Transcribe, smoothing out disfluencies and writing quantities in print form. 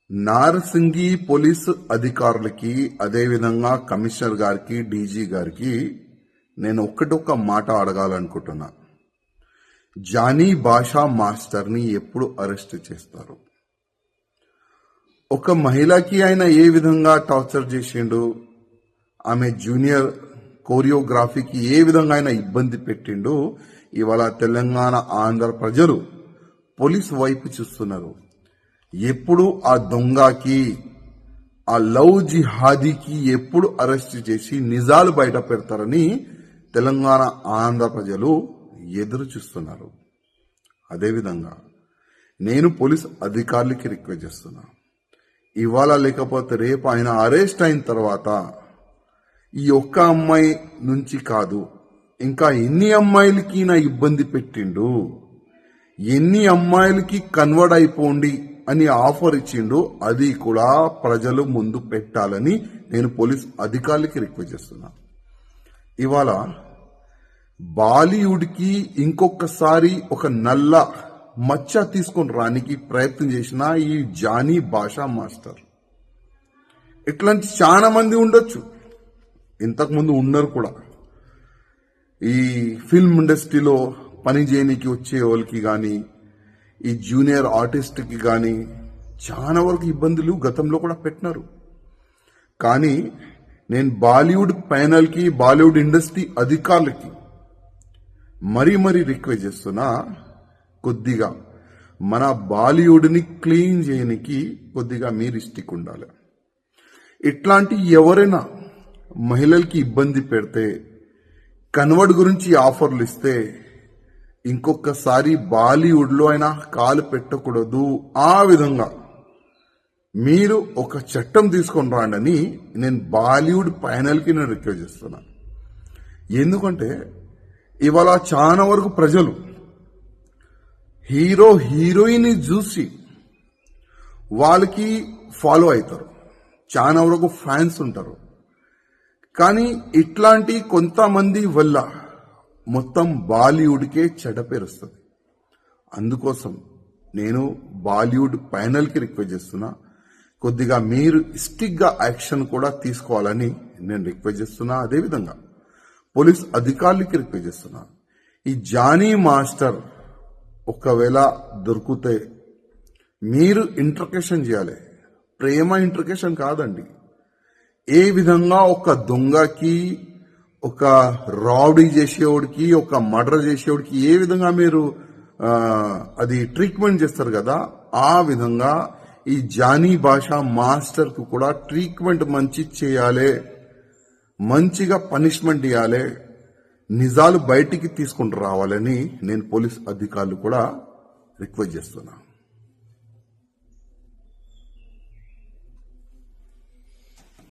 Narsingi police అధికారులకి అదేవిధంగా commissioner గారికి డీజీ గారికి నేను ఒక్క మాట అడగాలనుకుంటున్నా. జానీ భాషా మాస్టర్ని ఎప్పుడు అరెస్ట్ చేస్తారు? ఒక మహిళకి ఆయన ఏ విధంగా టార్చర్ చేసిండు, ఆమె జూనియర్ కోరియోగ్రఫీకి ఏ విధంగా ఆయన ఇబ్బంది పెట్టిండు, ఇవాళ తెలంగాణ ఆంధ్ర ప్రజలు పోలీస్ వైపు చూస్తున్నారు. ఎప్పుడు ఆ దొంగకి, ఆ లవ్ జిహాదీకి ఎప్పుడు అరెస్ట్ చేసి నిజాలు బయట పెడతారని తెలంగాణ ఆంధ్ర ప్రజలు ఎదురు చూస్తున్నారు. అదేవిధంగా నేను పోలీస్ అధికారులకి రిక్వెస్ట్ చేస్తున్నా, ఇవాళ లేకపోతే రేపు ఆయన అరెస్ట్ అయిన తర్వాత ఈ ఒక్క అమ్మాయి నుంచి కాదు, ఇంకా ఎన్ని అమ్మాయిలకి నా ఇబ్బంది పెట్టిండు, ఎన్ని అమ్మాయిలకి కన్వర్ట్ అయిపోండి అని ఆఫర్ ఇచ్చిండు, అది కూడా ప్రజలు ముందు పెట్టాలని నేను పోలీస్ అధికారులకి రిక్వెస్ట్ చేస్తున్నా. ఇవాళ బాలీవుడ్కి ఇంకొకసారి ఒక నల్ల మచ్చ తీసుకొని రానికి ప్రయత్నం చేసిన ఈ జానీ భాషా మాస్టర్, ఇట్లాంటి చాలా మంది ఉండొచ్చు, ఇంతకుముందు ఉన్నారు కూడా. ఈ ఫిల్మ్ ఇండస్ట్రీలో పని చేయడానికి వచ్చే వాళ్ళకి కానీ, ఈ జూనియర్ ఆర్టిస్ట్కి కానీ చాలా వరకు ఇబ్బందులు గతంలో కూడా పెట్టినారు. కానీ నేను బాలీవుడ్ ప్యానల్కి, బాలీవుడ్ ఇండస్ట్రీ అధికారులకి మరీ రిక్వెస్ట్ చేస్తున్నా, కొద్దిగా మన బాలీవుడ్ని క్లీన్ చేయడానికి కొద్దిగా మీరు స్టిక్ ఉండాలి. ఇట్లాంటి ఎవరైనా మహిళలకి ఇబ్బంది పెడితే, కన్వర్ట్ గురించి ఆఫర్లు ఇస్తే ఇంకొకసారి బాలీవుడ్లో అయినా కాలు పెట్టకూడదు. ఆ విధంగా మీరు ఒక చట్టం తీసుకొని రాండని నేను బాలీవుడ్ ప్యానల్కి నేను రిక్వెస్ట్ చేస్తున్నా. ఎందుకంటే ఇవాళ చాలా వరకు ప్రజలు హీరో హీరోయిన్ చూసి వాళ్ళకి ఫాలో అవుతారు, చాలా వరకు ఫ్యాన్స్ ఉంటారు. కానీ ఇట్లాంటి కొంతమంది వల్ల మొత్తం బాలీవుడ్కే చెడ్డ పేరు వస్తుంది. అందుకోసం నేను బాలీవుడ్ ప్యానల్కి రిక్వెస్ట్ చేస్తున్నా, కొద్దిగా మీరు స్టిక్గా యాక్షన్ కూడా తీసుకోవాలని నేను రిక్వెస్ట్ చేస్తున్నా. అదేవిధంగా పోలీస్ అధికారులకి రిక్వెస్ట్ చేస్తున్నా, ఈ జానీ మాస్టర్ ఒకవేళ దొరికితే మీరు ఇంటర్కేషన్ చేయాలి. ప్రేమ ఇంటర్కేషన్ కాదండి. ఏ విధంగా ఒక దొంగకి, ఒక రౌడీ చేసేవాడికి, ఒక మర్డర్ చేసేవాడికి ఏ విధంగా మీరు అది ట్రీట్మెంట్ చేస్తారు కదా, ఆ విధంగా ఈ జానీ భాషా మాస్టర్ కు కూడా ట్రీట్మెంట్ మంచి చేయాలి, మంచిగా పనిష్మెంట్ ఇవ్వాలి, నిజాలు బయటికి తీసుకుని రావాలని నేను పోలీస్ అధికారులు కూడా రిక్వెస్ట్ చేస్తున్నా.